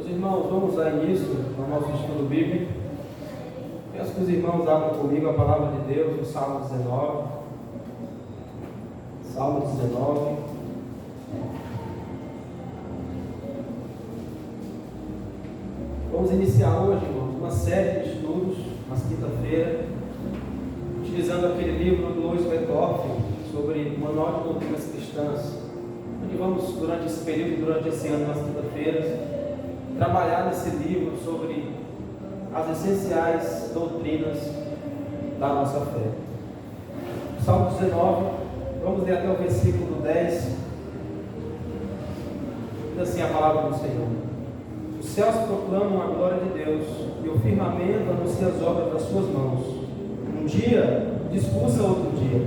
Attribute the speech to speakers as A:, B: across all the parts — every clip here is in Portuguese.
A: Meus irmãos, vamos dar início ao nosso estudo bíblico. Peço que os irmãos abram comigo a palavra de Deus no Salmo 19. Salmo 19. Vamos iniciar hoje, irmãos, uma série de estudos, na quinta-feira, utilizando aquele livro do Louis Betthoff sobre o Manual de Doutrinas Cristãs, onde vamos, durante esse período, durante esse ano, nas quinta-feiras, trabalhar nesse livro sobre as essenciais doutrinas da nossa fé. Salmo 19, vamos ler até o versículo 10. Diz assim a palavra do Senhor: Os céus proclamam a glória de Deus, e o firmamento anuncia as obras das suas mãos. Um dia discursa outro dia,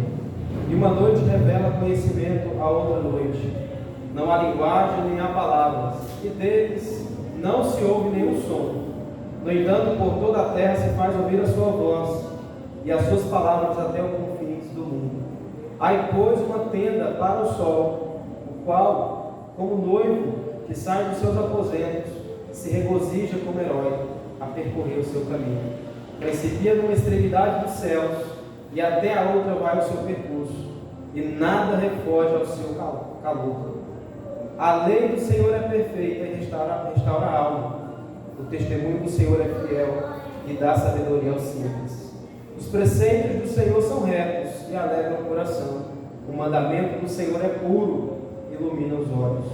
A: e uma noite revela conhecimento a outra noite. Não há linguagem nem há palavras, e deles não se ouve nenhum som. No entanto, por toda a terra se faz ouvir a sua voz, e as suas palavras até os confins do mundo. Aí, pois, uma tenda para o sol, o qual, como noivo que sai dos seus aposentos, se regozija como herói a percorrer o seu caminho. Principia numa extremidade dos céus, e até a outra vai o seu percurso, e nada refoge ao seu calor. A lei do Senhor é perfeita e restaura a alma. O testemunho do Senhor é fiel e dá sabedoria aos simples. Os preceitos do Senhor são retos e alegram o coração. O mandamento do Senhor é puro e ilumina os olhos.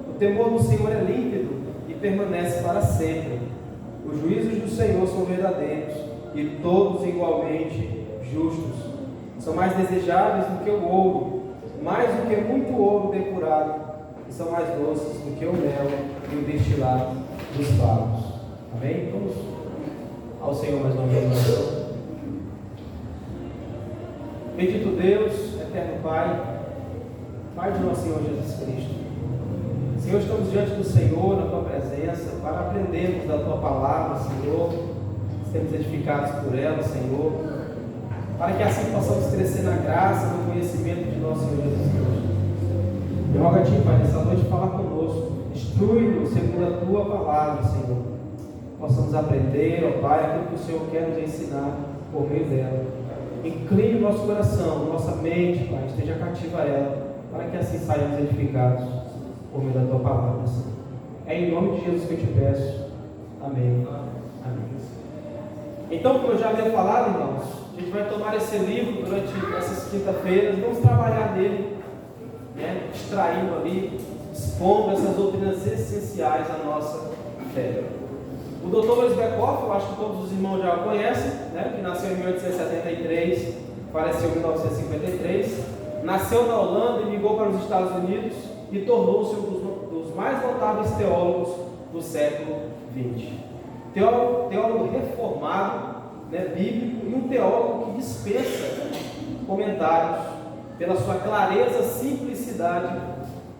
A: O temor do Senhor é límpido e permanece para sempre. Os juízos do Senhor são verdadeiros e todos igualmente justos. São mais desejáveis do que o ouro, mais do que muito ouro depurado, e são mais doces do que o mel e o destilado dos favos. Amém? Vamos ao Senhor mais uma vez. Bendito Deus, eterno Pai, Pai de nosso Senhor Jesus Cristo. Senhor, estamos diante do Senhor, na Tua presença, para aprendermos da Tua palavra, Senhor, sermos edificados por ela, Senhor, para que assim possamos crescer na graça e no conhecimento de nosso Senhor Jesus Cristo. Eu rogo a Ti, Pai, nessa noite fala conosco, instrui-nos segundo a Tua palavra, Senhor. Possamos aprender, ó Pai, aquilo que o Senhor quer nos ensinar por meio dela. Incline o nosso coração, nossa mente, Pai, esteja cativa a ela, para que assim saiamos edificados por meio da Tua palavra, Senhor. É em nome de Jesus que eu te peço. Amém. Amém. Então, como eu já havia falado, irmãos, a gente vai tomar esse livro durante essas quinta-feiras, vamos trabalhar nele, extraindo ali, expondo essas doutrinas essenciais da nossa fé. O Dr. Louis Betthoff, eu acho que todos os irmãos já o conhecem, que nasceu em 1873, faleceu em 1953, nasceu na Holanda e migrou para os Estados Unidos e tornou-se um dos mais notáveis teólogos do século XX. Teólogo reformado, bíblico, e um teólogo que dispensa comentários pela sua clareza, simplicidade,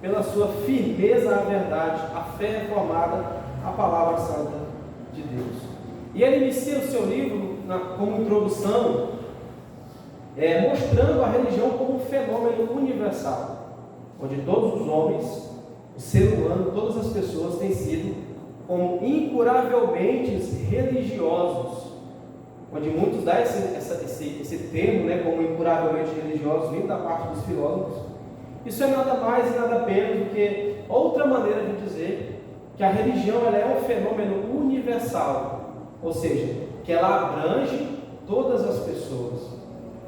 A: pela sua firmeza à verdade, a fé reformada, a palavra santa de Deus. E ele inicia o seu livro como introdução, mostrando a religião como um fenômeno universal, onde todos os homens, o ser humano, todas as pessoas têm sido como incuravelmente religiosos, onde muitos dão esse termo, como incuravelmente religiosos, vindo da parte dos filósofos. Isso é nada mais e nada menos do que outra maneira de dizer que a religião ela é um fenômeno universal, ou seja, que ela abrange todas as pessoas.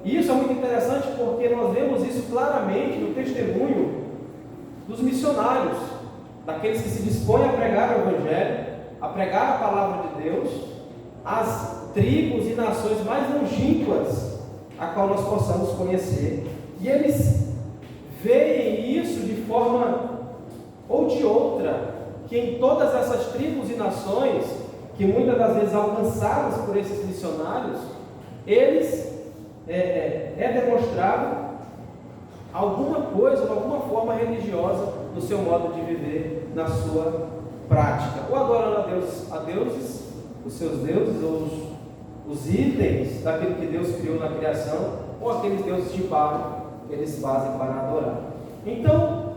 A: E isso é muito interessante porque nós vemos isso claramente no testemunho dos missionários, daqueles que se dispõem a pregar o Evangelho, a pregar a palavra de Deus, às tribos e nações mais longínquas a qual nós possamos conhecer. E eles veem isso de forma ou de outra, que em todas essas tribos e nações, que muitas das vezes alcançadas por esses missionários, eles demonstrado alguma coisa, de alguma forma religiosa no seu modo de viver, na sua prática, ou adorando a deuses, os seus deuses, ou os itens daquilo que Deus criou na criação, ou aqueles deuses de barro que eles fazem para adorar. Então,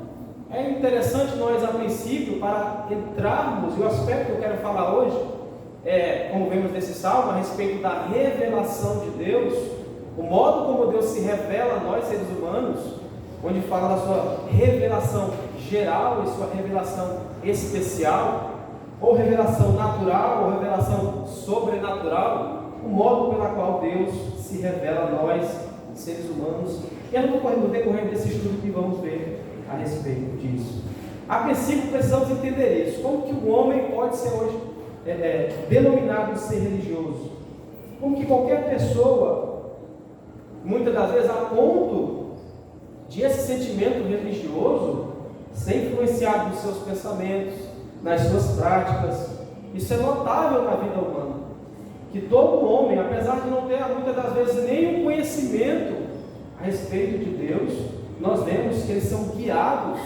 A: É interessante nós, a princípio, para entrarmos, e o aspecto que eu quero falar hoje, como vemos nesse salmo, a respeito da revelação de Deus, o modo como Deus se revela a nós, seres humanos, onde fala da sua revelação geral e sua revelação especial, ou revelação natural, ou revelação sobrenatural, o modo pela qual Deus se revela a nós, seres humanos, e é no decorrer desse estudo que vamos ver a respeito disso. A princípio precisamos entender isso, como que o homem pode ser hoje denominado ser religioso, como que qualquer pessoa, muitas das vezes a ponto de esse sentimento religioso ser influenciado nos seus pensamentos, nas suas práticas. Isso é notável na vida humana, que todo homem, apesar de não ter muitas das vezes nenhum conhecimento a respeito de Deus, nós vemos que eles são guiados,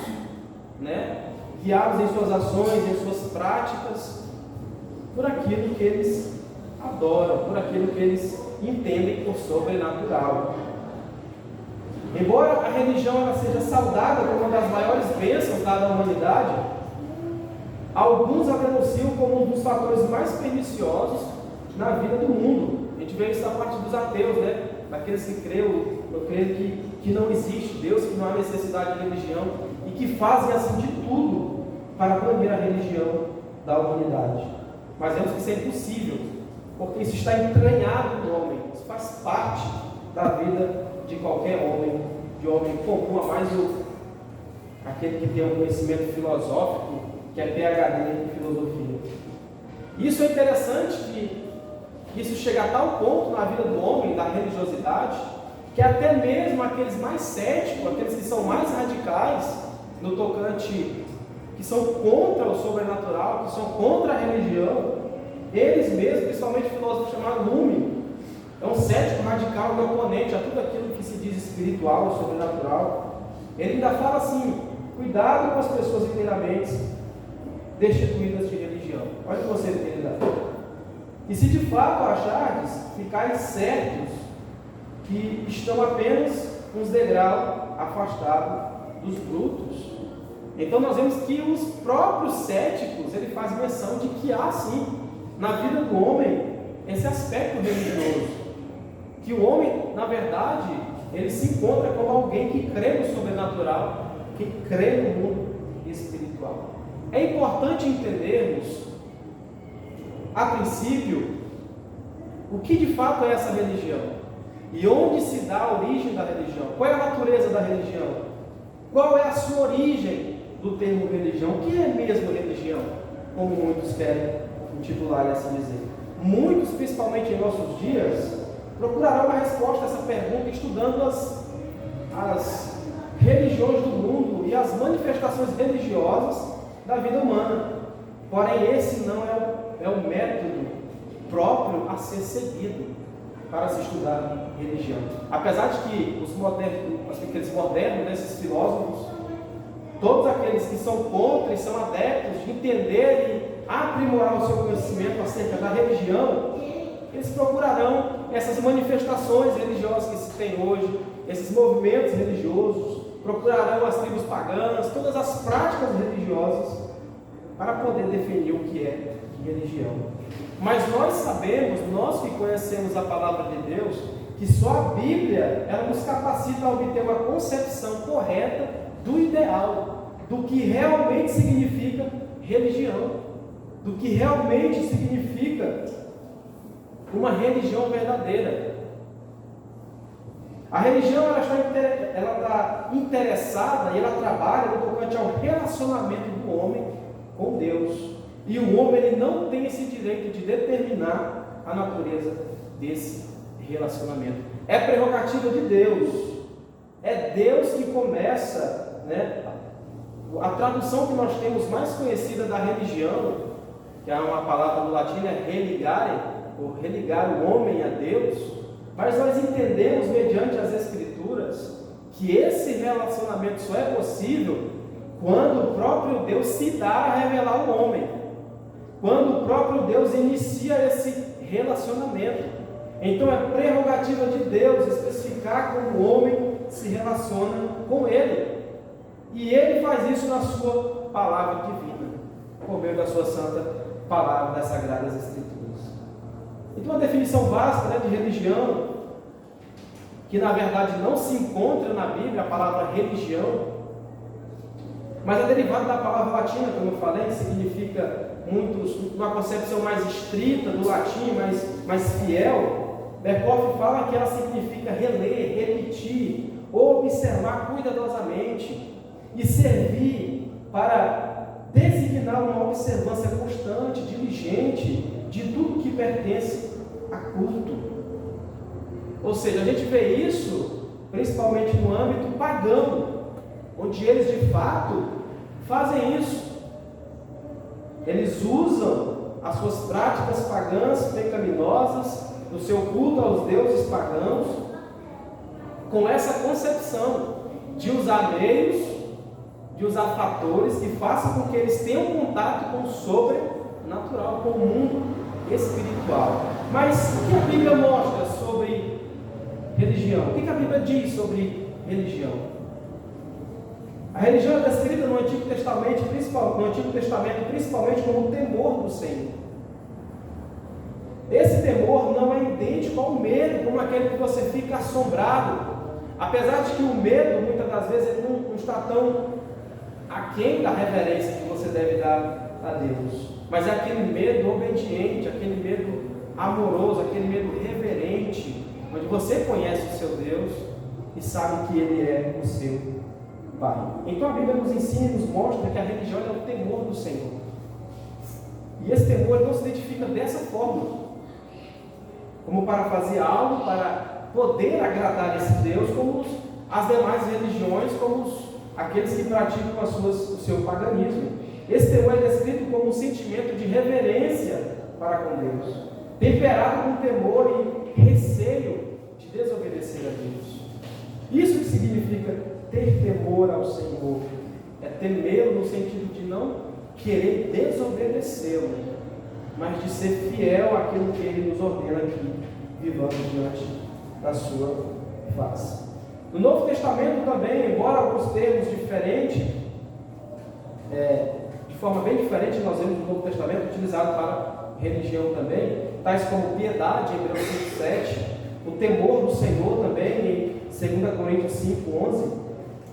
A: guiados em suas ações, em suas práticas, por aquilo que eles adoram, por aquilo que eles entendem por sobrenatural. Embora a religião ela seja saudada como uma das maiores bênçãos da humanidade, alguns a denunciam como um dos fatores mais perniciosos na vida do mundo. A gente vê isso da parte dos ateus, daqueles que creem que não existe Deus, que não há necessidade de religião, e que fazem assim de tudo para banir a religião da humanidade. Mas vemos que isso é impossível, porque isso está entranhado no homem, isso faz parte da vida de qualquer homem, de homem comum, a mais aquele que tem um conhecimento filosófico, que é PhD em filosofia. Isso é interessante, que isso chega a tal ponto na vida do homem, da religiosidade, que até mesmo aqueles mais céticos, aqueles que são mais radicais no tocante, que são contra o sobrenatural, que são contra a religião, eles mesmos, principalmente o filósofo chamado Rumi, é um cético radical e oponente a tudo aquilo que se diz espiritual ou sobrenatural. Ele ainda fala assim: cuidado com as pessoas inteiramente destituídas de religião. Olha o que você tem dado. E se de fato achardes, ficais certos que estão apenas uns degraus afastados dos brutos. Então nós vemos que os próprios céticos, ele faz menção de que há sim, na vida do homem, esse aspecto religioso, que o homem, na verdade, ele se encontra como alguém que crê no sobrenatural, que crê no mundo espiritual. É importante entendermos, a princípio, o que de fato é essa religião e onde se dá a origem da religião, qual é a natureza da religião, qual é a sua origem do termo religião, o que é mesmo religião, como muitos querem intitular e assim dizer. Muitos, principalmente em nossos dias, procurarão uma resposta a essa pergunta estudando as religiões do mundo e as manifestações religiosas da vida humana. Porém, esse não é o método próprio a ser seguido para se estudar religião. Apesar de que aqueles modernos, esses filósofos, todos aqueles que são contra e são adeptos de entender e aprimorar o seu conhecimento acerca da religião, eles procurarão essas manifestações religiosas que se tem hoje, esses movimentos religiosos, procurarão as tribos pagãs, todas as práticas religiosas, para poder definir o que é religião. Mas nós sabemos, nós que conhecemos a palavra de Deus, que só a Bíblia ela nos capacita a obter uma concepção correta do ideal, do que realmente significa religião, do que realmente significa uma religião verdadeira. A religião ela está interessada e ela trabalha no tocante ao relacionamento do homem com Deus. E o homem ele não tem esse direito de determinar a natureza desse relacionamento. É prerrogativa de Deus. É Deus que começa, a tradução que nós temos mais conhecida da religião, que é uma palavra no latim, é religare, ou religar o homem a Deus. Mas nós entendemos, mediante as Escrituras, que esse relacionamento só é possível quando o próprio Deus se dá a revelar o homem, quando o próprio Deus inicia esse relacionamento. Então é prerrogativa de Deus especificar como o homem se relaciona com Ele. E Ele faz isso na sua palavra divina, por meio da sua santa palavra das Sagradas Escrituras. Então, uma definição básica, né, de religião, que na verdade não se encontra na Bíblia, a palavra religião, mas é derivada da palavra latina, como eu falei, que significa uma concepção mais estrita do latim, mais fiel. Berkhoff fala que ela significa reler, repetir, observar cuidadosamente e servir para designar uma observância constante, diligente de tudo que pertence a culto. Ou seja, a gente vê isso principalmente no âmbito pagão, onde eles de fato fazem isso. Eles usam as suas práticas pagãs pecaminosas, do seu culto aos deuses pagãos, com essa concepção de usar meios, de usar fatores que façam com que eles tenham contato com o sobrenatural, com o mundo espiritual. Mas o que a Bíblia mostra sobre religião? O que a Bíblia diz sobre religião? A religião é descrita no Antigo Testamento, principalmente como o temor do Senhor. Esse temor não é idêntico ao medo, como aquele que você fica assombrado. Apesar de que o medo, muitas das vezes, ele não está tão aquém da reverência que você deve dar a Deus. Mas é aquele medo obediente, aquele medo amoroso, aquele medo reverente, onde você conhece o seu Deus e sabe que Ele é o seu Pai. Então a Bíblia nos ensina e nos mostra que a religião é o temor do Senhor. E esse temor não se identifica dessa forma, como para fazer algo para poder agradar esse Deus, como as demais religiões, como aqueles que praticam o seu paganismo. Esse temor é descrito como um sentimento de reverência para com Deus, temperado com temor e receio de desobedecer a Deus. Isso que significa ter temor ao Senhor, é temê-lo no sentido de não querer desobedecê-lo, mas de ser fiel àquilo que Ele nos ordena que vivamos diante da sua face. No Novo Testamento também, embora alguns termos diferentes, de forma bem diferente, nós vemos no Novo Testamento utilizado para religião também, tais como piedade, em Hebreus 5:7, o temor do Senhor também, em 2 Coríntios 5:11.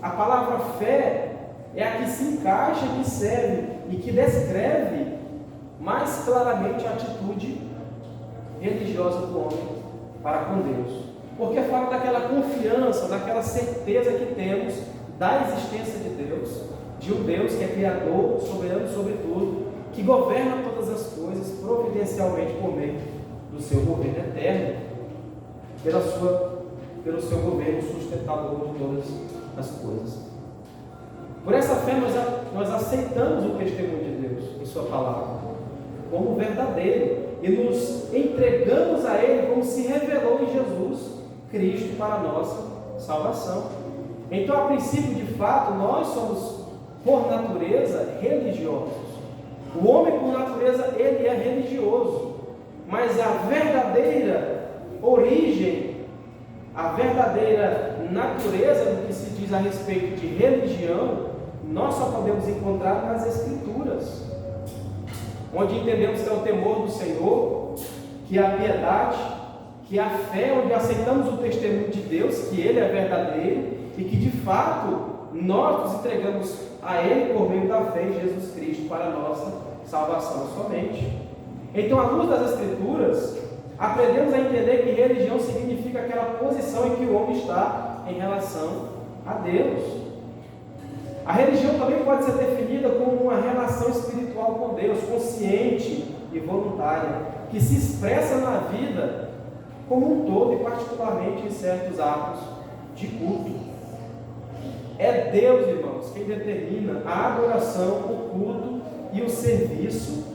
A: A palavra fé é a que se encaixa, que serve e que descreve mais claramente a atitude religiosa do homem para com Deus. Porque fala daquela confiança, daquela certeza que temos da existência de Deus, de um Deus que é Criador, soberano sobre tudo, que governa todas as coisas providencialmente por meio do seu governo eterno, pelo seu governo sustentador de todas as coisas. Por essa fé nós aceitamos o testemunho de Deus em sua palavra como verdadeiro e nos entregamos a Ele como se revelou em Jesus Cristo para a nossa salvação. Então, a princípio, de fato, nós somos por natureza religiosos. O homem por natureza ele é religioso, mas a verdadeira origem, a verdadeira natureza do que se diz a respeito de religião, nós só podemos encontrar nas Escrituras, onde entendemos que é o temor do Senhor, que é a piedade, que é a fé, onde aceitamos o testemunho de Deus, que Ele é verdadeiro e que de fato nós nos entregamos a Ele por meio da fé em Jesus Cristo para a nossa salvação somente. Então, à luz das Escrituras, aprendemos a entender que religião significa aquela posição em que o homem está em relação a Deus. A religião também pode ser definida como uma relação espiritual com Deus, consciente e voluntária, que se expressa na vida como um todo e particularmente em certos atos de culto. É Deus, irmãos, quem determina a adoração, o culto e o serviço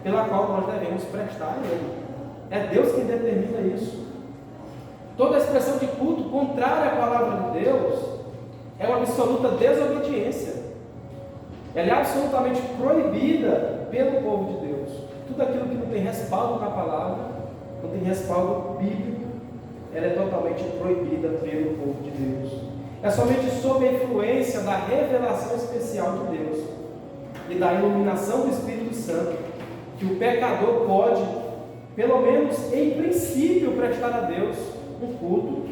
A: pela qual nós devemos prestar a Ele. É Deus quem determina isso. Toda expressão de culto contrária à palavra de Deus é uma absoluta desobediência. Ela é absolutamente proibida pelo povo de Deus. Tudo aquilo que não tem respaldo na palavra, não tem respaldo bíblico, ela é totalmente proibida pelo povo de Deus. É somente sob a influência da revelação especial de Deus e da iluminação do Espírito Santo que o pecador pode, pelo menos em princípio, prestar a Deus um culto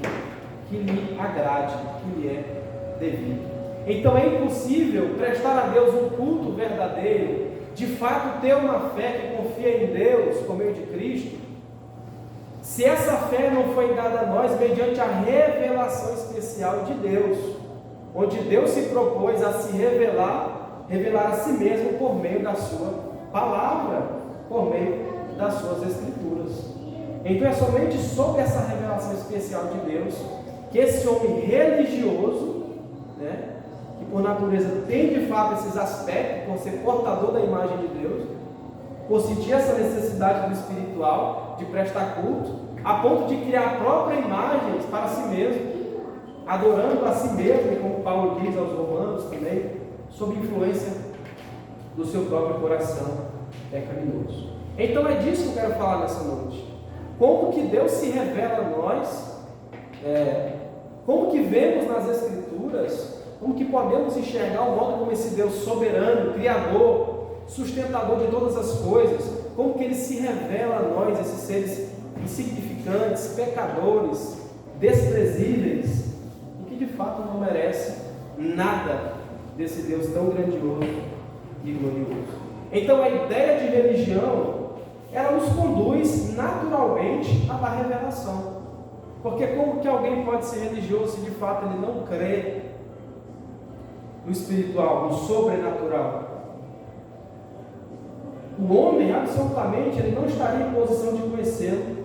A: que lhe agrade, que lhe é devido. Então é impossível prestar a Deus um culto verdadeiro, de fato ter uma fé que confia em Deus por meio de Cristo, se essa fé não foi dada a nós mediante a revelação especial de Deus, onde Deus se propôs a se revelar a si mesmo por meio da sua palavra, por meio das suas escrituras. Então é somente sob essa revelação especial de Deus que esse homem religioso, que por natureza tem de fato esses aspectos, por ser portador da imagem de Deus, por sentir essa necessidade do espiritual, de prestar culto, a ponto de criar a própria imagem para si mesmo, adorando a si mesmo, como Paulo diz aos Romanos também, sob influência do seu próprio coração pecaminoso. Então é disso que eu quero falar nessa noite. Como que Deus se revela a nós, como que vemos nas Escrituras, como que podemos enxergar o modo como esse Deus soberano, criador, sustentador de todas as coisas, como que Ele se revela a nós, esses seres insignificantes, pecadores, desprezíveis, e que de fato não merece nada desse Deus tão grandioso e glorioso. Então a ideia de religião, ela nos conduz naturalmente à da revelação. Porque como que alguém pode ser religioso se de fato ele não crê no espiritual, no sobrenatural? O homem, absolutamente, ele não estaria em posição de conhecê-lo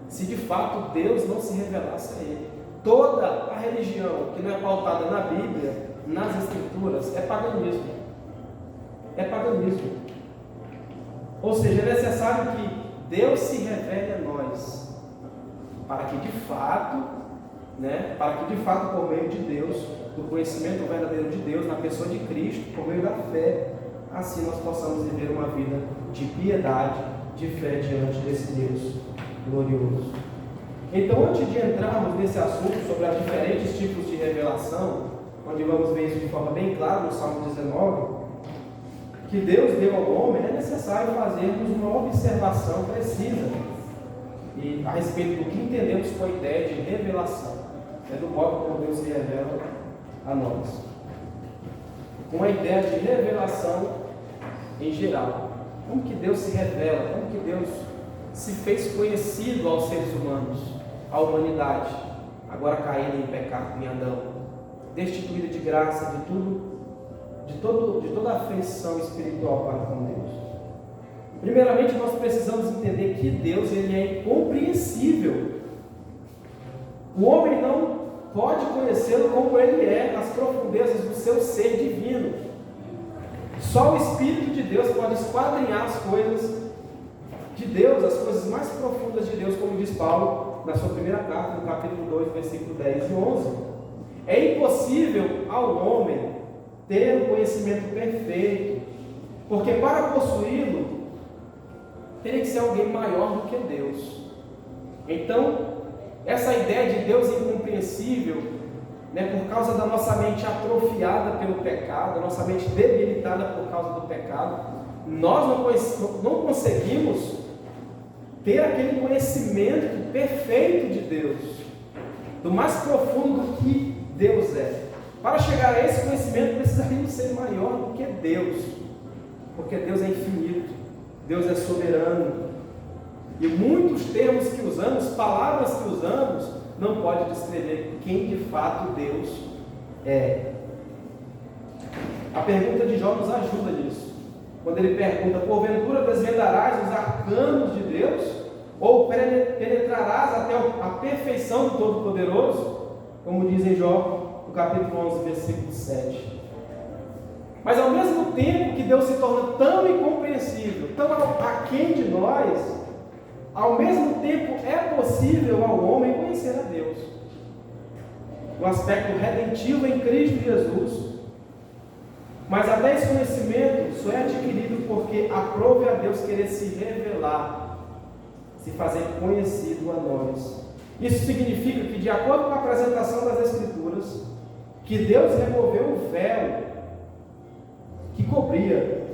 A: se de fato Deus não se revelasse a ele. Toda a religião que não é pautada na Bíblia, nas Escrituras, é paganismo. É paganismo. Ou seja, é necessário que Deus se revele a nós, para que de fato, por meio de Deus, do conhecimento verdadeiro de Deus, na pessoa de Cristo, por meio da fé, assim nós possamos viver uma vida de piedade, de fé diante desse Deus glorioso. Então, antes de entrarmos nesse assunto sobre os diferentes tipos de revelação, onde vamos ver isso de forma bem clara no Salmo 19, que Deus deu ao homem, é necessário fazermos uma observação precisa a respeito do que entendemos com a ideia de revelação, do modo como Deus se revela a nós. Com a ideia de revelação em geral. Como que Deus se revela? Como que Deus se fez conhecido aos seres humanos, à humanidade, agora caída em pecado, em Adão, destituída de graça, de toda a afeição espiritual para com Deus. Primeiramente, nós precisamos entender que Deus ele é incompreensível. O homem não pode conhecê-lo como ele é, nas profundezas do seu ser divino. Só o Espírito de Deus pode esquadrinhar as coisas de Deus, as coisas mais profundas de Deus, como diz Paulo na sua primeira carta, no capítulo 2, versículo 10 e 11. É impossível ao homem ter um conhecimento perfeito, porque para possuí-lo, teria que ser alguém maior do que Deus. Então, essa ideia de Deus incompreensível, por causa da nossa mente atrofiada pelo pecado, a nossa mente debilitada por causa do pecado, nós não conseguimos ter aquele conhecimento perfeito de Deus, do mais profundo que Deus é. Para chegar a esse conhecimento, precisaríamos ser maior do que Deus, porque Deus é infinito, Deus é soberano, e muitos termos que usamos, palavras que usamos, não pode descrever quem de fato Deus é. A pergunta de Jó nos ajuda nisso, quando ele pergunta: porventura desvendarás os arcanos de Deus? Ou penetrarás até a perfeição do Todo-Poderoso? Como diz em Jó, no capítulo 11, versículo 7. Mas ao mesmo tempo que Deus se torna tão incompreensível, tão aquém de nós, ao mesmo tempo é possível ao homem conhecer a Deus. No aspecto redentivo em Cristo Jesus. Mas até esse conhecimento só é adquirido porque aprove a Deus querer se revelar, se fazer conhecido a nós, Isso significa que, de acordo com a apresentação das Escrituras, que Deus removeu o véu que cobria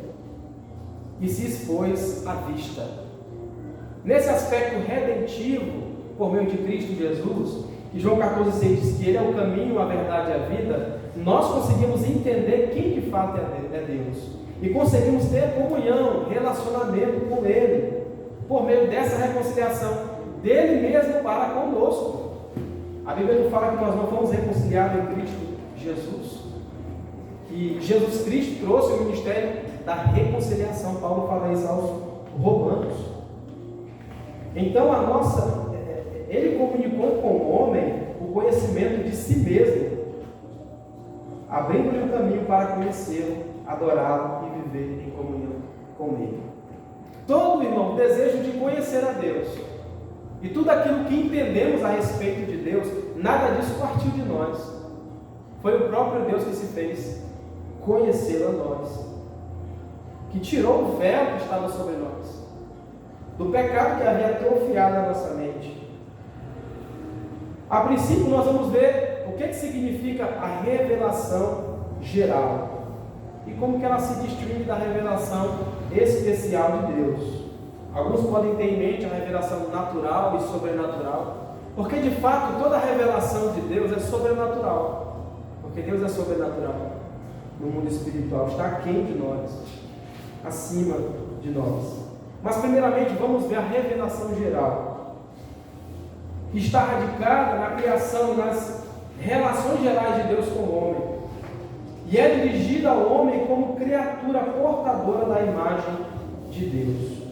A: e se expôs à vista. Nesse aspecto redentivo, por meio de Cristo Jesus, que João 14,6 diz que Ele é o caminho, a verdade e a vida, nós conseguimos entender quem de fato é Deus. E conseguimos ter comunhão, relacionamento com Ele, por meio dessa reconciliação dele mesmo para conosco. A Bíblia não fala que nós não fomos reconciliados em Cristo Jesus, que Jesus Cristo trouxe o ministério da reconciliação. Paulo fala isso aos Romanos. Então ele comunicou com o homem o conhecimento de si mesmo, abrindo-lhe o caminho para conhecê-lo, adorá-lo e viver em comunhão com Ele. Todo irmão deseja de conhecer a Deus, e tudo aquilo que entendemos a respeito de Deus, nada disso partiu de nós. Foi o próprio Deus que se fez conhecê-lo a nós, que tirou o véu que estava sobre nós, do pecado que havia atrofiado a nossa mente. A princípio, nós vamos ver o que significa a revelação geral e como que ela se distingue da revelação especial de Deus. Alguns podem ter em mente a revelação natural e sobrenatural, porque de fato toda a revelação de Deus é sobrenatural, porque Deus é sobrenatural no mundo espiritual, está aquém de nós, acima de nós. Mas primeiramente vamos ver a revelação geral, que está radicada na criação e nas relações gerais de Deus com o homem, e é dirigida ao homem como criatura portadora da imagem de Deus.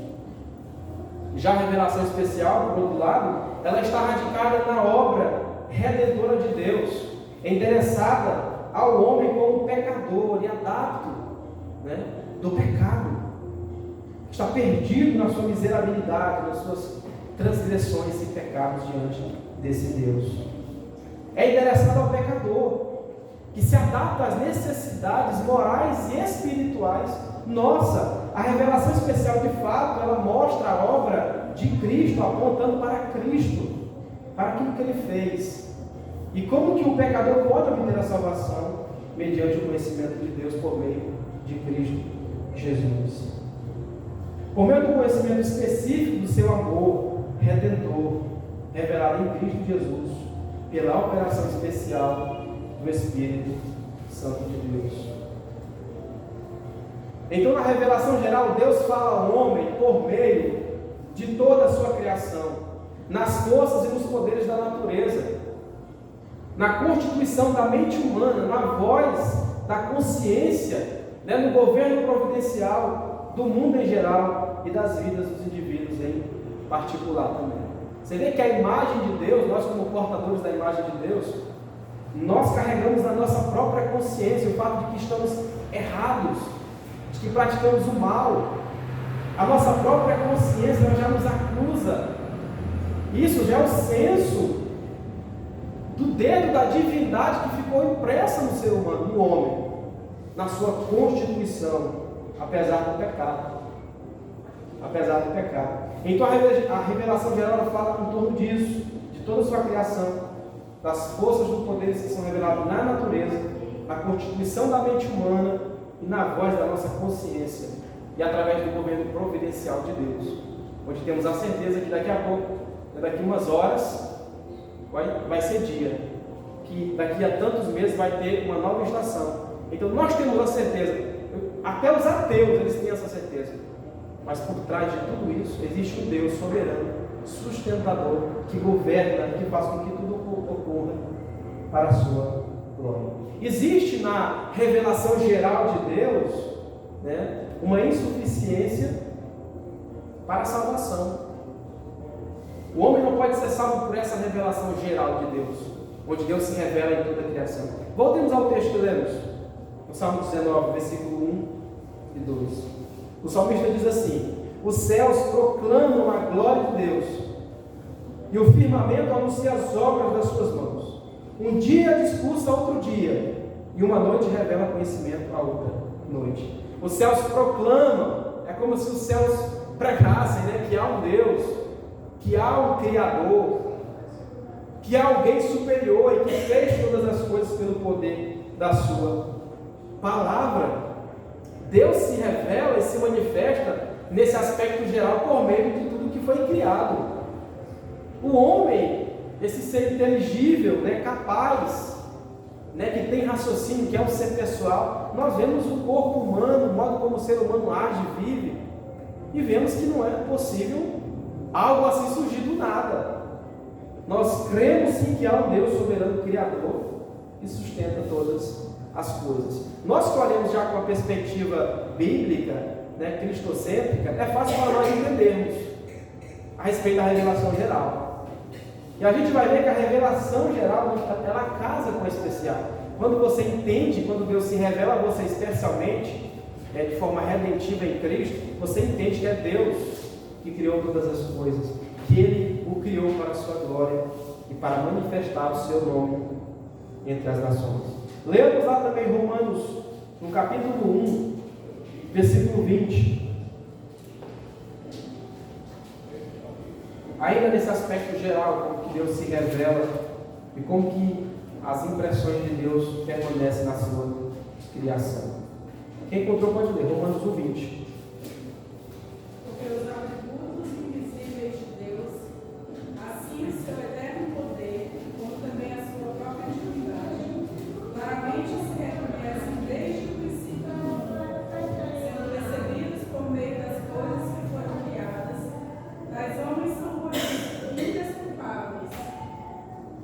A: Já a revelação especial, por outro lado, ela está radicada na obra redentora de Deus, endereçada ao homem como pecador e adapto, do pecado. Está perdido na sua miserabilidade, nas suas transgressões e pecados diante desse Deus. É endereçado ao pecador, que se adapta às necessidades morais e espirituais. Nossa, a revelação especial de fato, ela mostra a obra de Cristo, apontando para Cristo, para aquilo que Ele fez. E como que o pecador pode obter a salvação? Mediante o conhecimento de Deus por meio de Cristo Jesus. Por meio do conhecimento específico do seu amor redentor, revelado em Cristo Jesus, pela operação especial do Espírito Santo de Deus. Então, na revelação geral, Deus fala ao homem por meio de toda a sua criação, nas forças e nos poderes da natureza, na constituição da mente humana, na voz da consciência, no governo providencial do mundo em geral e das vidas dos indivíduos em particular também. Você vê que a imagem de Deus, nós como portadores da imagem de Deus, nós carregamos na nossa própria consciência o fato de que estamos errados, de que praticamos o mal. A nossa própria consciência já nos acusa. Isso já é o senso do dedo da divindade que ficou impressa no ser humano, no homem, na sua constituição, apesar do pecado. Apesar do pecado. Então a revelação geral fala em torno disso, de toda a sua criação, das forças dos poderes que são revelados na natureza, na constituição da mente humana e na voz da nossa consciência, e através do governo providencial de Deus, onde temos a certeza que daqui a pouco, daqui umas horas, vai ser dia, que daqui a tantos meses vai ter uma nova estação. Então nós temos a certeza, até os ateus eles têm essa certeza, mas por trás de tudo isso existe um Deus soberano, sustentador, que governa, que faz com que tudo ocorra para a sua glória. Existe na revelação geral de Deus, uma insuficiência para a salvação. O homem não pode ser salvo por essa revelação geral de Deus, onde Deus se revela em toda a criação. Voltemos ao texto que lemos, no Salmo 19, versículo 1 e 2. O salmista diz assim: os céus proclamam a glória de Deus, e o firmamento anuncia as obras das suas mãos. Um dia discursa outro dia, e uma noite revela conhecimento a outra noite. Os céus proclamam, é como se os céus pregassem, que há um Deus, que há um Criador, que há alguém superior e que fez todas as coisas pelo poder da sua palavra. Deus se revela e se manifesta nesse aspecto geral por meio de tudo que foi criado. O homem, esse ser inteligível, capaz, que tem raciocínio, que é um ser pessoal, nós vemos o corpo humano, o modo como o ser humano age, vive, e vemos que não é possível algo assim surgir do nada. Nós cremos sim que há um Deus soberano, criador, e sustenta todas as coisas. Nós que olhamos já com a perspectiva bíblica, cristocêntrica, é fácil para nós entendermos a respeito da revelação geral. E a gente vai ver que a revelação geral, ela casa com a especial. Quando você entende, quando Deus se revela a você especialmente, de forma redentiva em Cristo, você entende que é Deus que criou todas as coisas, que Ele o criou para a sua glória e para manifestar o seu nome entre as nações. Lemos lá também Romanos, no capítulo 1, versículo 20. Ainda nesse aspecto geral, como que Deus se revela e como que as impressões de Deus permanecem na sua criação. Quem encontrou pode ler, Romanos 1, 20.
B: Porque os atributos invisíveis de Deus, assim o seu eterno poder, como também a sua própria divindade, claramente se reconhecem desde o princípio do mundo, sendo percebidos por meio das coisas que foram criadas, tais homens são por isso indesculpáveis.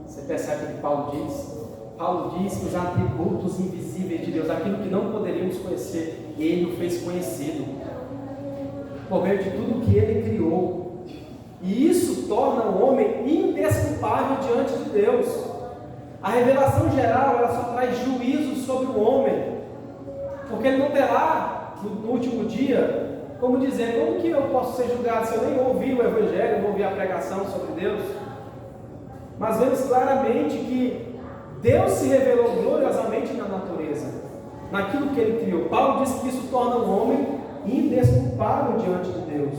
A: Você percebe o que Paulo diz? Paulo diz que os atributos invisíveis de Deus, aquilo que não poderíamos conhecer, Ele o fez conhecido, por meio de tudo que Ele criou. E isso torna o homem indesculpável diante de Deus. A revelação geral, ela só traz juízo sobre o homem, porque ele não terá, no último dia, como dizer, como que eu posso ser julgado se eu nem ouvi o Evangelho, não ouvi a pregação sobre Deus? Mas vemos claramente que Deus se revelou gloriosamente na natureza, naquilo que Ele criou. Paulo diz que isso torna o homem indesculpável diante de Deus.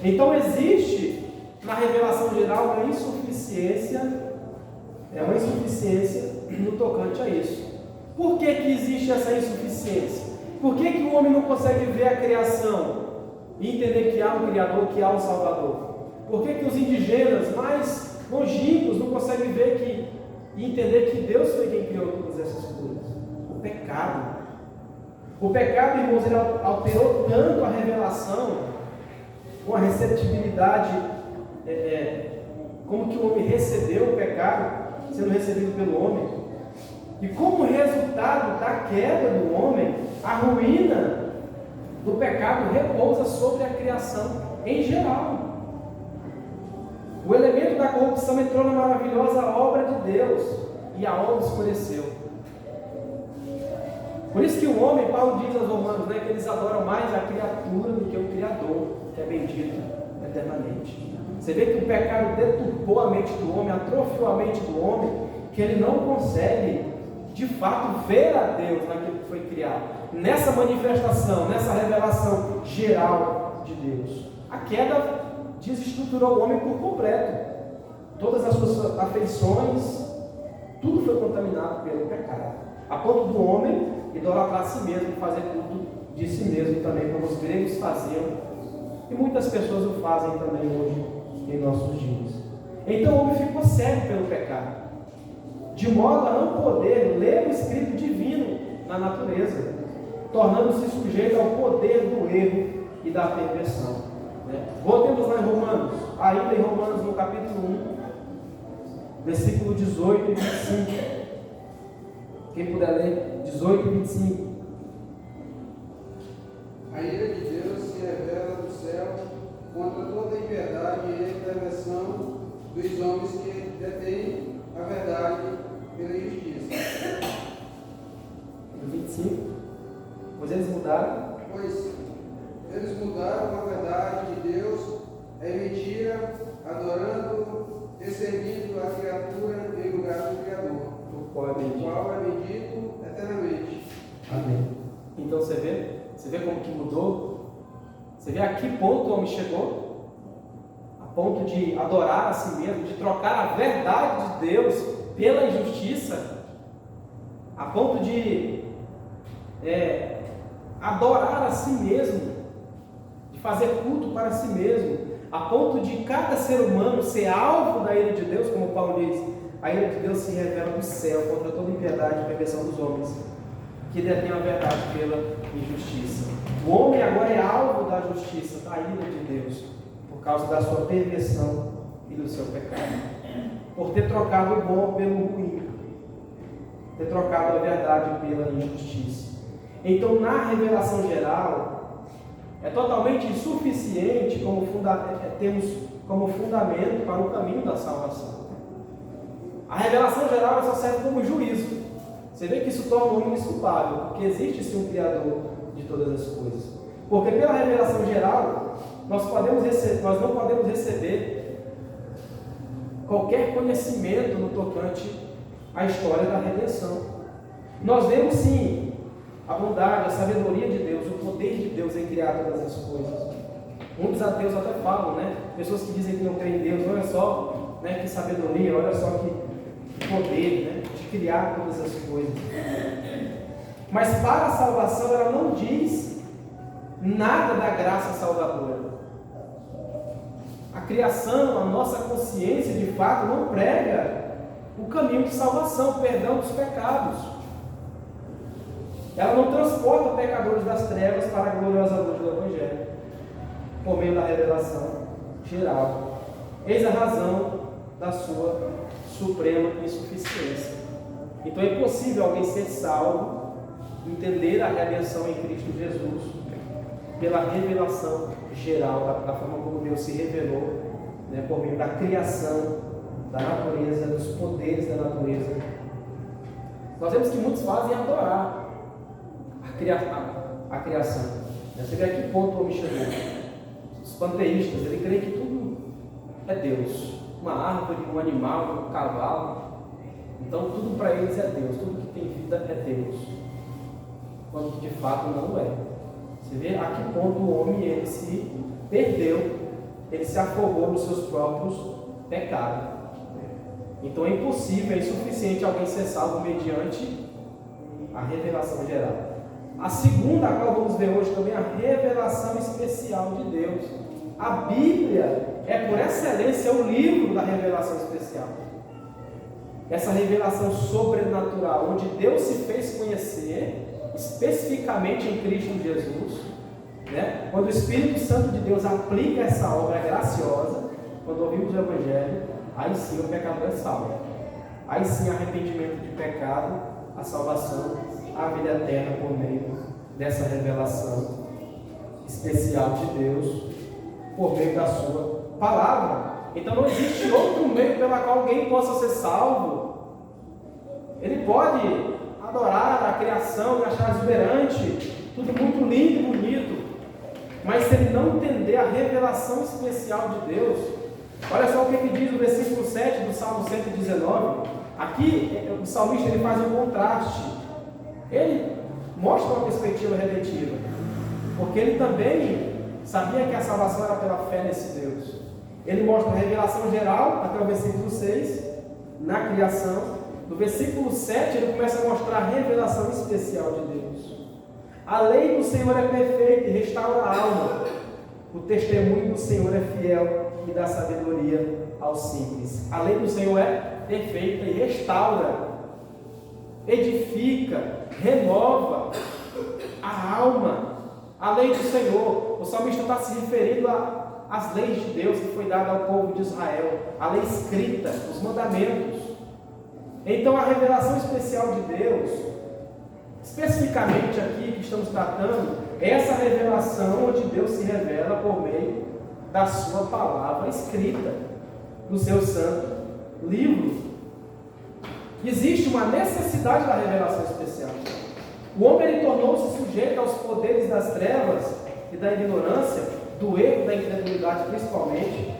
A: Então existe na revelação geral uma insuficiência no tocante a isso. Por que existe essa insuficiência? Por que o homem não consegue ver a criação e entender que há um Criador, que há um Salvador? Por que os indígenas mais longínquos não conseguem ver e entender que Deus foi quem criou todas essas coisas? O pecado. O pecado, irmãos, ele alterou tanto a revelação, com a receptibilidade, como que o homem recebeu o pecado, sendo recebido pelo homem. E como resultado da queda do homem, a ruína do pecado repousa sobre a criação em geral. O elemento da corrupção entrou na maravilhosa obra de Deus e a obra escureceu. Por isso que o homem, Paulo diz aos romanos, que eles adoram mais a criatura do que o Criador, que é bendito eternamente. Você vê que o pecado deturpou a mente do homem, atrofiou a mente do homem, que ele não consegue, de fato, ver a Deus naquilo que foi criado. Nessa manifestação, nessa revelação geral de Deus. A queda desestruturou o homem por completo. Todas as suas afeições, tudo foi contaminado pelo pecado. A ponto do homem idolatrar a si mesmo, fazer tudo de si mesmo também, como os gregos faziam. E muitas pessoas o fazem também hoje, em nossos dias. Então o homem ficou cego pelo pecado, de modo a não poder ler o escrito divino na natureza, tornando-se sujeito ao poder do erro e da perversão. Voltemos lá em Romanos, ainda em Romanos, no capítulo 1, versículo 18 e 25. Quem puder ler, 18 e 25.
C: A ira de Deus se revela do céu contra toda a inverdade e intervenção dos homens que detêm a verdade pela justiça.
A: 25. Pois eles mudaram.
C: Pois eles mudaram a verdade de Deus em mentira, adorando e servindo a criatura em lugar do Criador,
A: O qual é
C: bendito eternamente.
A: Amém. Então você vê como que mudou? Você vê a que ponto o homem chegou? A ponto de adorar a si mesmo, de trocar a verdade de Deus pela injustiça, a ponto de adorar a si mesmo, de fazer culto para si mesmo, a ponto de cada ser humano ser alvo da ira de Deus, como Paulo diz, a ira de Deus se revela do céu contra toda impiedade e perversão dos homens, que detêm a verdade pela injustiça. O homem agora é alvo da justiça, da ira de Deus, por causa da sua perversão e do seu pecado, por ter trocado o bom pelo ruim, ter trocado a verdade pela injustiça. Então, na revelação geral, é totalmente insuficiente temos como fundamento para o caminho da salvação. A revelação geral só serve como juízo. Você vê que isso torna o homem desculpável, porque existe sim um Criador de todas as coisas. Porque pela revelação geral, nós não podemos receber qualquer conhecimento no tocante à história da redenção. Nós vemos sim a bondade, a sabedoria de Deus, o poder de Deus em criar todas as coisas. Muitos ateus até falam, né? Pessoas que dizem que não creem em Deus, olha só, né, que sabedoria, olha só que poder, né, de criar todas as coisas. Mas para a salvação ela não diz nada da graça salvadora. A criação, a nossa consciência de fato não prega o caminho de salvação, o perdão dos pecados. Ela não transporta pecadores das trevas para a gloriosa luz do Evangelho, por meio da revelação geral. Eis a razão da sua suprema insuficiência. Então é impossível alguém ser salvo, entender a redenção em Cristo Jesus, pela revelação geral, da forma como Deus se revelou, né, por meio da criação, da natureza, dos poderes da natureza. Nós vemos que muitos fazem adorar a criação. Você vê a que ponto o homem chegou. Os panteístas, ele crê que tudo é Deus. Uma árvore, um animal, um cavalo. Então tudo para eles é Deus, tudo que tem vida é Deus. Quando de fato não é. Você vê a que ponto o homem ele se perdeu, ele se afogou nos seus próprios pecados. Então é impossível, é insuficiente alguém ser salvo mediante a revelação geral. A segunda, a qual vamos ver hoje também, a revelação especial de Deus. A Bíblia é, por excelência, o livro da revelação especial. Essa revelação sobrenatural, onde Deus se fez conhecer, especificamente em Cristo Jesus, né? Quando o Espírito Santo de Deus aplica essa obra graciosa, quando ouvimos o Evangelho, aí sim o pecador é salvo. Aí sim arrependimento de pecado, a salvação, a vida eterna por meio dessa revelação especial de Deus, por meio da sua palavra. Então não existe outro meio pela qual alguém possa ser salvo. Ele pode adorar a criação e achar exuberante, tudo muito lindo e bonito, mas se ele não entender a revelação especial de Deus, olha só o que diz o versículo 7 do Salmo 119. Aqui o salmista ele faz um contraste. Ele mostra uma perspectiva redentiva, porque ele também sabia que a salvação era pela fé nesse Deus. Ele mostra a revelação geral até o versículo 6, na criação. No versículo 7 ele começa a mostrar a revelação especial de Deus. A lei do Senhor é perfeita e restaura a alma. O testemunho do Senhor é fiel e dá sabedoria aos simples. A lei do Senhor é perfeita e restaura, edifica, renova a alma. A lei do Senhor, o salmista está se referindo às leis de Deus que foi dada ao povo de Israel, a lei escrita, os mandamentos. Então a revelação especial de Deus, especificamente aqui que estamos tratando, é essa revelação onde Deus se revela por meio da sua palavra escrita, no seu santo livro. Existe uma necessidade da revelação especial. O homem ele tornou-se sujeito aos poderes das trevas e da ignorância, do erro, da incredulidade principalmente.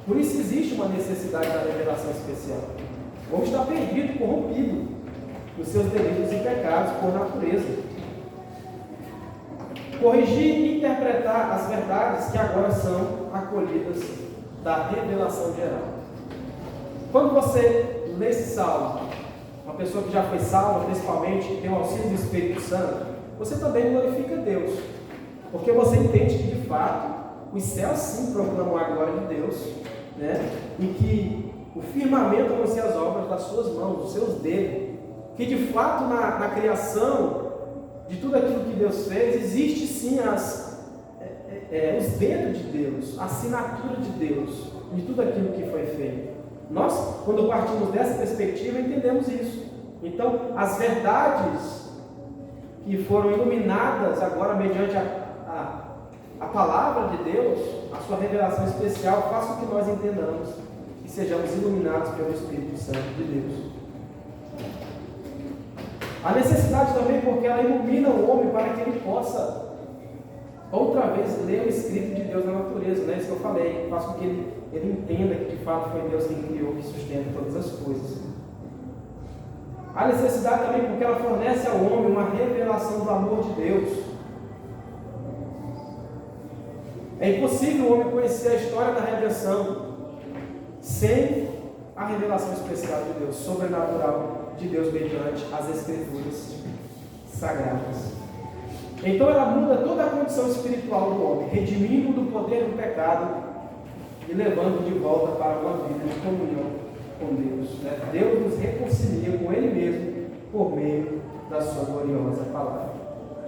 A: Por isso existe uma necessidade da revelação especial. O homem está perdido e corrompido nos seus delitos e pecados por natureza. Corrigir e interpretar as verdades que agora são acolhidas da revelação geral. Quando você lê esse salmo, uma pessoa que já foi salva, principalmente, que tem o auxílio do Espírito Santo, você também glorifica Deus, porque você entende que, de fato, os céus sim proclamam a glória de Deus, né? E que o firmamento anuncia as obras das suas mãos, dos seus dedos, que de fato na criação de tudo aquilo que Deus fez, existe sim os dedos de Deus, a assinatura de Deus, de tudo aquilo que foi feito. Nós, quando partimos dessa perspectiva, entendemos isso. Então, as verdades que foram iluminadas agora mediante a palavra de Deus, a sua revelação especial, faz com que nós entendamos e sejamos iluminados pelo Espírito Santo de Deus. A necessidade também porque ela ilumina o homem para que ele possa outra vez ler o escrito de Deus na natureza, né? Isso que eu falei, faz com que ele entenda que de fato foi Deus quem criou, que sustenta todas as coisas. A necessidade também porque ela fornece ao homem uma revelação do amor de Deus. É impossível o homem conhecer a história da redenção sem a revelação especial de Deus, sobrenatural de Deus mediante as Escrituras sagradas. Então ela muda toda a condição espiritual do homem, redimindo do poder do pecado e levando de volta para uma vida de comunhão com Deus. Né? Deus nos reconcilia com Ele mesmo por meio da sua gloriosa palavra.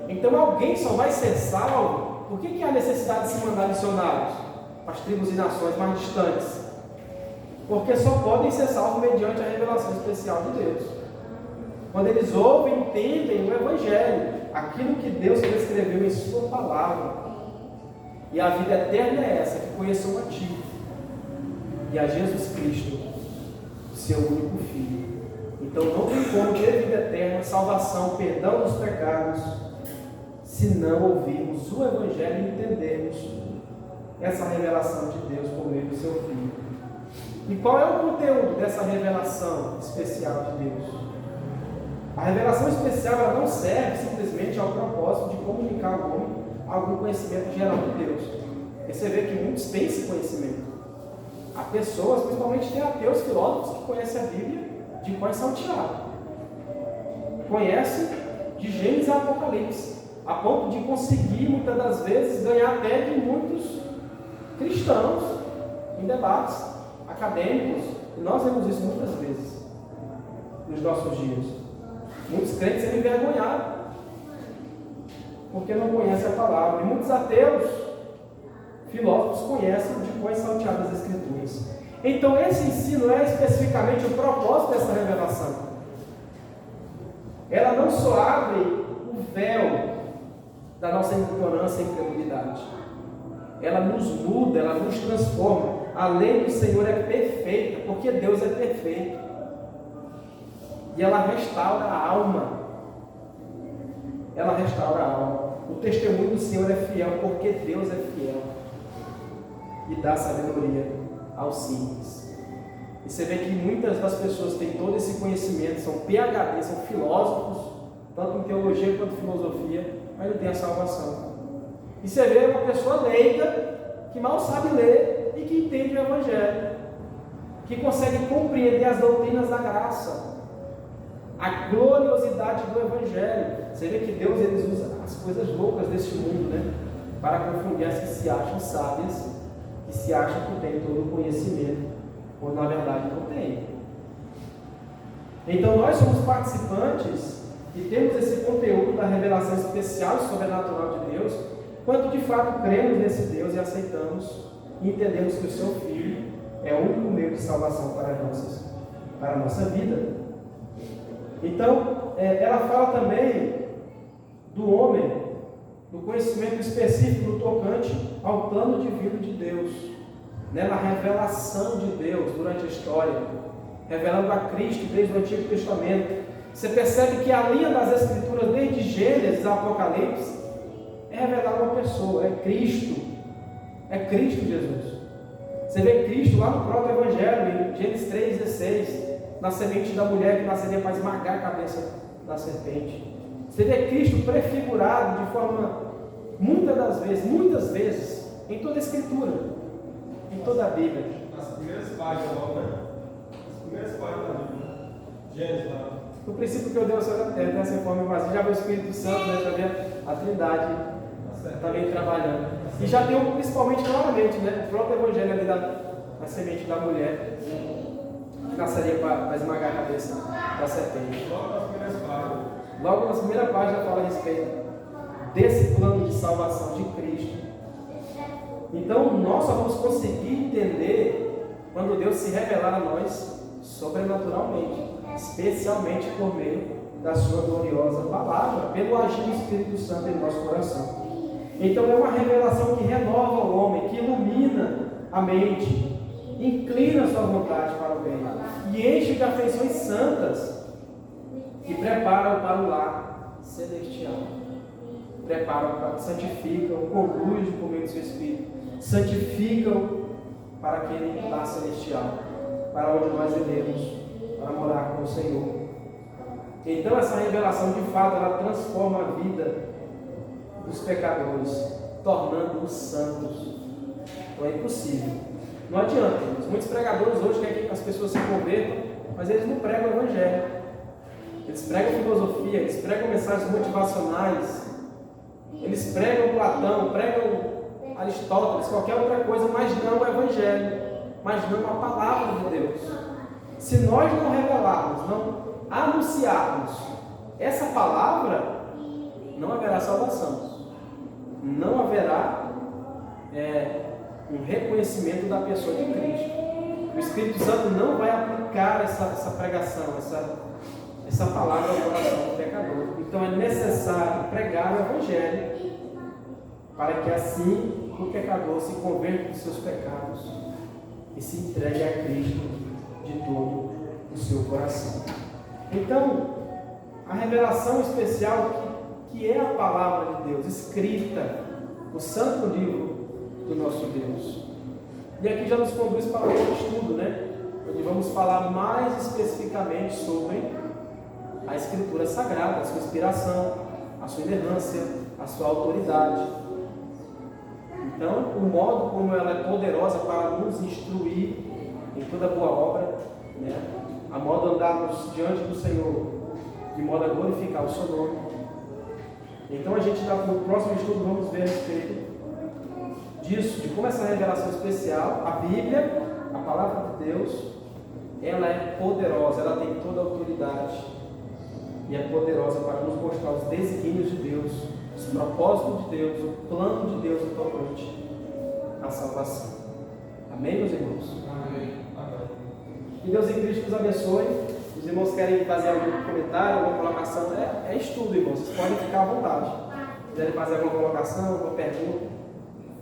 A: Então alguém só vai ser salvo. Por que há necessidade de se mandar missionários para as tribos e nações mais distantes? Porque só podem ser salvos mediante a revelação especial de Deus. Quando eles ouvem, entendem o Evangelho, aquilo que Deus prescreveu em sua palavra. E a vida eterna é essa, que conheçam a Ti e a Jesus Cristo, seu único Filho. Então não tem como ter vida eterna, salvação, perdão dos pecados, se não ouvirmos o Evangelho e entendermos essa revelação de Deus por meio do seu Filho. E qual é o conteúdo dessa revelação especial de Deus? A revelação especial ela não serve simplesmente ao propósito de comunicar ao homem algum conhecimento geral de Deus. Porque você vê que muitos têm esse conhecimento. Há pessoas, principalmente ateus, filósofos, que conhecem a Bíblia de cor salteado. Conhecem de Gênesis a Apocalipse, a ponto de conseguir, muitas das vezes, ganhar até de muitos cristãos em debates acadêmicos. E nós vemos isso muitas vezes nos nossos dias. Muitos crentes sendo envergonhados porque não conhecem a palavra. E muitos ateus, filósofos, conhecem de cor salteado as Escrituras. Então esse ensino é especificamente o propósito dessa revelação. Ela não só abre o véu da nossa ignorância e incredulidade. Ela nos muda, ela nos transforma. A lei do Senhor é perfeita, porque Deus é perfeito. E ela restaura a alma. Ela restaura a alma. O testemunho do Senhor é fiel, porque Deus é fiel. E dá sabedoria aos simples. E você vê que muitas das pessoas têm todo esse conhecimento, são PhD, são filósofos, tanto em teologia quanto em filosofia, mas não tem a salvação. E você vê uma pessoa leiga, que mal sabe ler e que entende o Evangelho, que consegue compreender as doutrinas da graça, a gloriosidade do Evangelho. Você vê que Deus ele usa as coisas loucas deste mundo, né, para confundir as que se acham sábias, que se acham que têm todo o conhecimento, quando na verdade não tem. Então nós somos participantes e temos esse conteúdo da revelação especial e sobrenatural de Deus, quando de fato cremos nesse Deus e aceitamos e entendemos que o seu Filho é o único meio de salvação para a nossa vida. Então, ela fala também do homem, do conhecimento específico do tocante ao plano divino de Deus, né? Na revelação de Deus durante a história, revelando a Cristo desde o Antigo Testamento. Você percebe que a linha das Escrituras, desde Gênesis a Apocalipse, é revelar uma pessoa, é Cristo Jesus. Você vê Cristo lá no próprio Evangelho, em Gênesis 3,16, na semente da mulher que nasceria para esmagar a cabeça da serpente. Você vê Cristo prefigurado de forma, muitas vezes, em toda a Escritura. em toda a Bíblia.
D: As primeiras páginas, né? As primeiras páginas da Bíblia. Gênesis lá.
A: No princípio que eu Deus dessa forma vazia, já vê o Espírito Santo, né? Já vê a Trindade também trabalhando. E já tem principalmente claramente, né? O próprio Evangelho ali da semente da mulher que nasceria para esmagar a cabeça da serpente.
D: Logo nas primeiras páginas.
A: Logo na primeira página fala a respeito desse plano de salvação de Cristo. Então nós só vamos conseguir entender quando Deus se revelar a nós sobrenaturalmente, especialmente por meio da sua gloriosa palavra, pelo agir do Espírito Santo em nosso coração. Então é uma revelação que renova o homem, que ilumina a mente, inclina a sua vontade para o bem e enche de afeições santas e prepara-o para o lar celestial. Prepara-o, santifica-o, conduz por meio do seu Espírito, santifica-o para aquele lar celestial, para onde nós iremos, para morar com o Senhor. Então essa revelação de fato ela transforma a vida dos pecadores, tornando-os santos. Não é impossível. Não adianta. Muitos pregadores hoje querem que as pessoas se convertam, mas eles não pregam o Evangelho. Eles pregam filosofia, eles pregam mensagens motivacionais, eles pregam Platão, pregam Aristóteles, qualquer outra coisa, mas não o Evangelho, mas não a palavra de Deus. Se nós não revelarmos, não anunciarmos essa palavra, não haverá salvação. Não haverá um reconhecimento da pessoa de Cristo. O Espírito Santo não vai aplicar essa pregação, essa palavra ao coração do pecador. Então é necessário pregar o Evangelho para que assim o pecador se converta dos seus pecados e se entregue a Cristo de todo o seu coração. Então, a revelação especial que é a palavra de Deus, escrita, o santo livro do nosso Deus. E aqui já nos conduz para um outro estudo, né? Onde vamos falar mais especificamente sobre a Escritura Sagrada, a sua inspiração, a sua inerrância, a sua autoridade. Então, o modo como ela é poderosa para nos instruir em toda boa obra, né? A modo de andarmos diante do Senhor, de modo a glorificar o seu nome. Então, a gente no próximo estudo vamos ver a respeito disso, de como essa revelação especial, a Bíblia, a palavra de Deus, ela é poderosa, ela tem toda a autoridade e é poderosa para nos mostrar os desígnios de Deus, os propósitos de Deus, o plano de Deus tocante à salvação. Amém, meus irmãos?
D: Amém.
A: Que Deus em Cristo nos abençoe. Os irmãos querem fazer algum comentário, alguma colocação? É estudo, irmãos. Vocês podem ficar à vontade. Se quiserem fazer alguma colocação, alguma pergunta.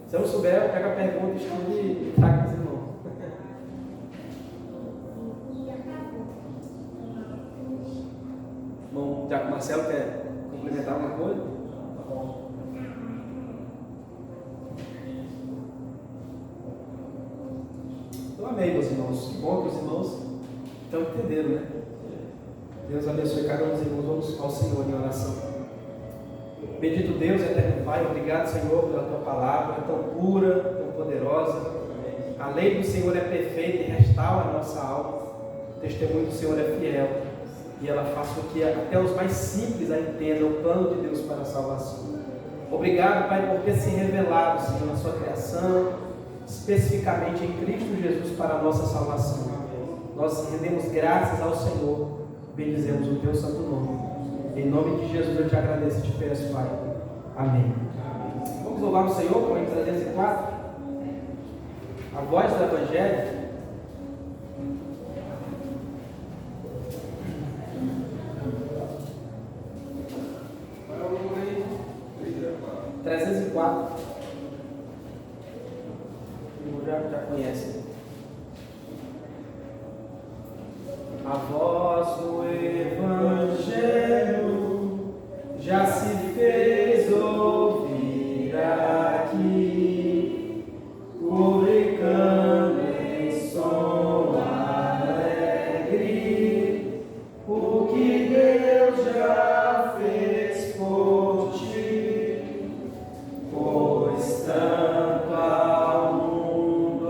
A: Se eu não souber, eu pego a pergunta, estudo e trago para os irmãos. Irmão Tiago Marcelo quer complementar alguma coisa? Tá bom. Então, amém, meus irmãos. Que bom que os irmãos estão entendendo, né? Deus abençoe cada um dos irmãos. Vamos ao Senhor em oração. Bendito Deus, eterno Pai, obrigado, Senhor, pela Tua palavra, tão pura, tão poderosa. A lei do Senhor é perfeita e restaura a nossa alma. O testemunho do Senhor é fiel e ela faz com que até os mais simples a entendam o plano de Deus para a salvação. Obrigado, Pai, por ter se revelado, Senhor, na Sua criação, especificamente em Cristo Jesus para a nossa salvação. Nós rendemos graças ao Senhor, bendizemos o Teu santo nome. Em nome de Jesus eu te agradeço e te peço, Pai. Amém. Vamos louvar o Senhor com o 304. A voz do Evangelho.
C: Qual é o número aí?
A: 304. O já conhece. A voz do Evangelho já se fez ouvir aqui, publicando em som alegre o que Deus já fez por ti, pois tanto ao mundo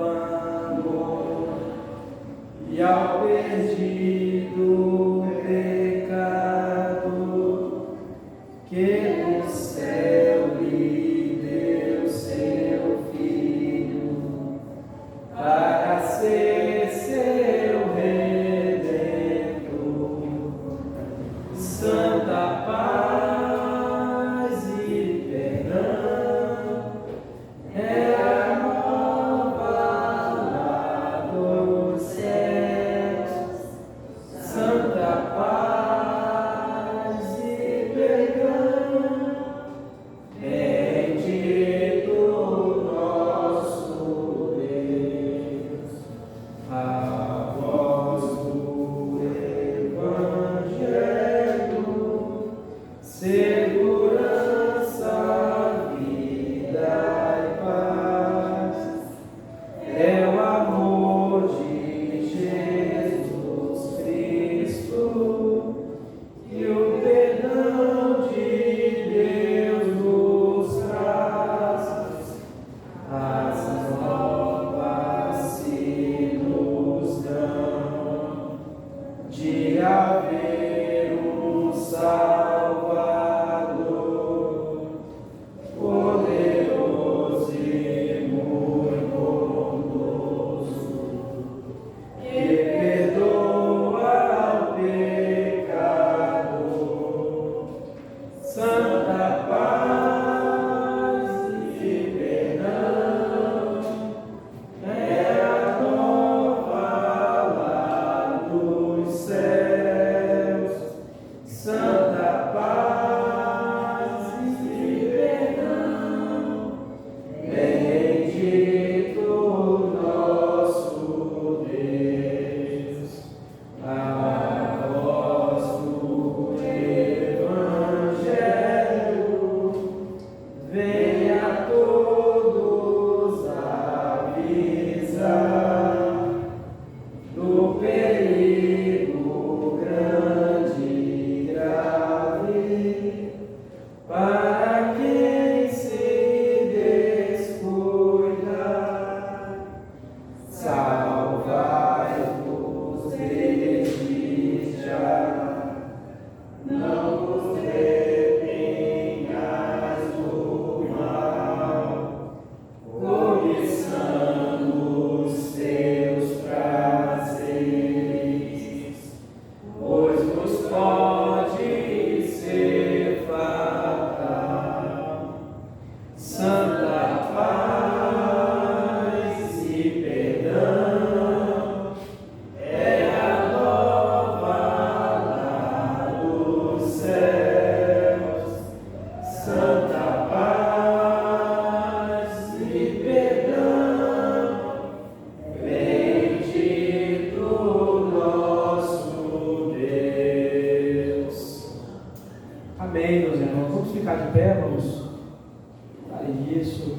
A: início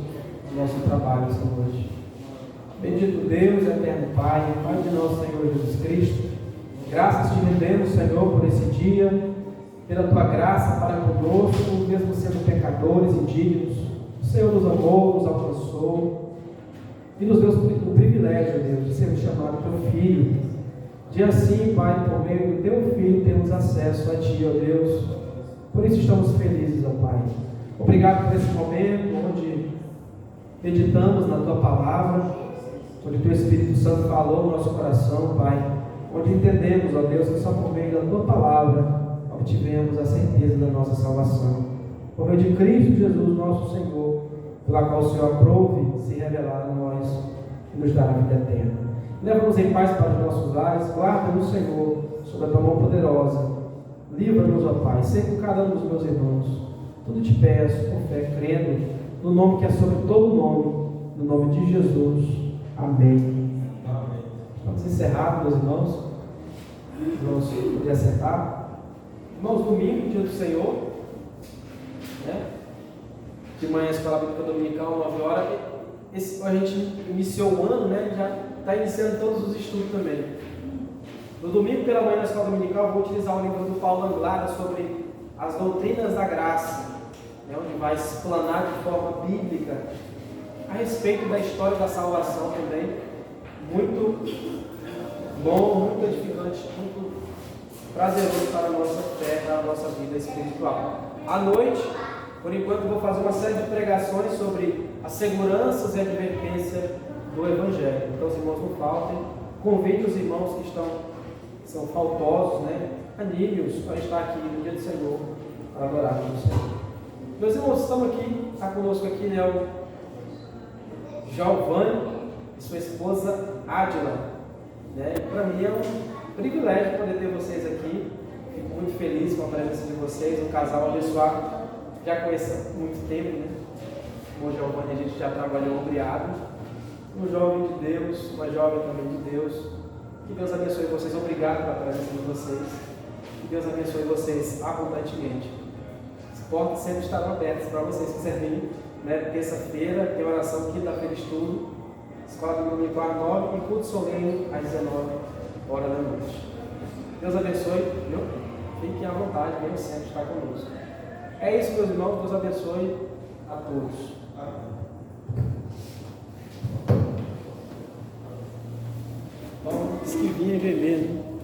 A: do nosso trabalho esta noite. Bendito Deus, eterno Pai, Pai de nosso Senhor Jesus Cristo, graças te rendemos, Senhor, por esse dia, pela tua graça para conosco, mesmo sendo pecadores e indignos. O Senhor nos amou, nos alcançou e nos deu o privilégio, Deus, de sermos chamados teu Filho. De assim, Pai, por meio do teu Filho, temos acesso a ti, ó Deus. Por isso estamos felizes, ó Pai. Obrigado por esse momento onde meditamos na tua palavra, onde o teu Espírito Santo falou no nosso coração, Pai, onde entendemos, ó Deus, que só por meio da tua palavra obtivemos a certeza da nossa salvação. Por meio de Cristo Jesus, nosso Senhor, pela qual o Senhor aprove se revelar a nós e nos dará a vida eterna. Leva-nos em paz para os nossos lares, guarda-nos, Senhor, sob a tua mão poderosa. Livra-nos, ó Pai, sempre com cada um dos meus irmãos. Tudo te peço, com fé, crendo, no nome que é sobre todo nome, no nome de Jesus. Amém.
D: Amém.
A: Vamos encerrar, meus irmãos. Vamos poder acertar. Irmãos, domingo, dia do Senhor, né? De manhã, a escola bíblica dominical, 9 horas. A gente iniciou o ano, né? Já está iniciando todos os estudos também. No domingo pela manhã, na escola dominical, vou utilizar o livro do Paulo Anglada sobre as doutrinas da graça, né? Onde vai explanar de forma bíblica a respeito da história da salvação também. Muito bom, muito edificante, muito prazeroso para a nossa fé, para a nossa vida espiritual. À noite, por enquanto, vou fazer uma série de pregações sobre as seguranças e advertência do Evangelho. Então, os irmãos não faltem. Convido os irmãos que são faltosos, né, anímios, para estar aqui no dia do Senhor, para adorar o Senhor. Meus irmãos, estamos aqui, está conosco aqui, né, o Giovanni e sua esposa Ádila. Né? Para mim é um privilégio poder ter vocês aqui. Fico muito feliz com a presença de vocês, um casal abençoado. Já conheço há muito tempo, né? Com o Giovanni a gente já trabalhou ombreado. Um jovem de Deus, uma jovem também de Deus. Que Deus abençoe vocês. Obrigado pela presença de vocês. Que Deus abençoe vocês abundantemente. As portas sempre estarão abertas para vocês que quiserem vir, né? Terça-feira tem oração, quinta-feira estudo, escola dominical às 9 e culto solene às 19 horas da noite. Deus abençoe, viu? Fiquem à vontade, venham sempre estar conosco. É isso, meus irmãos. Deus abençoe a todos. Bom, diz que vinha bebendo.